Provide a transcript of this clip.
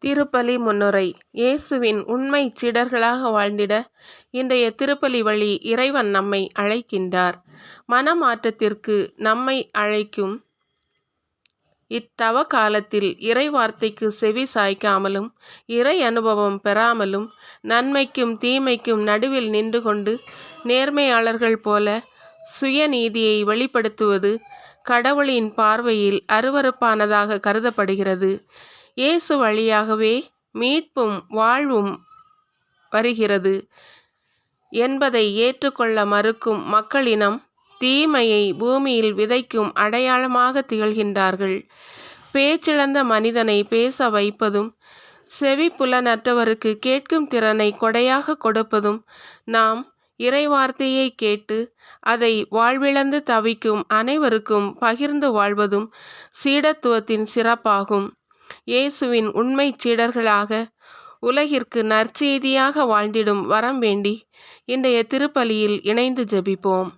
திருப்பலி முன்னுரை. இயேசுவின் உண்மைச் சீடர்களாக வாழ்ந்திட இன்றைய திருப்பலி வழி இறைவன் நம்மை அழைக்கின்றார். மனமாற்றத்திற்கு நம்மை அழைக்கும் இத்தவ காலத்தில் இறை வார்த்தைக்கு செவி சாய்க்காமலும் இறை அனுபவம் பெறாமலும் நன்மைக்கும் தீமைக்கும் நடுவில் நின்று கொண்டு நேர்மையாளர்கள் போல சுயநீதியை வெளிப்படுத்துவது கடவுளின் பார்வையில் அருவருப்பானதாக கருதப்படுகிறது. இயேசு வழியாகவே மீட்பும் வாழ்வும் வருகிறது என்பதை ஏற்றுக்கொள்ள மறுக்கும் மக்களினம் தீமையை பூமியில் விதைக்கும் அடையாளமாக திகழ்கின்றார்கள். பேச்சிழந்த மனிதனை பேச வைப்பதும் செவிப்புலனற்றவருக்கு கேட்கும் திறனை கொடையாக கொடுப்பதும் நாம் இறைவார்த்தையை கேட்டு அதை வாழ்விழந்து தவிக்கும் அனைவருக்கும் பகிர்ந்து வாழ்வதும் சீடத்துவத்தின் சிறப்பாகும். இயேசுவின் உண்மைச் சீடர்களாக உலகிற்கு நற்செய்தியாக வாழ்ந்திடும் வரம் வேண்டி இன்றைய திருப்பலியில் இணைந்து ஜெபிப்போம்.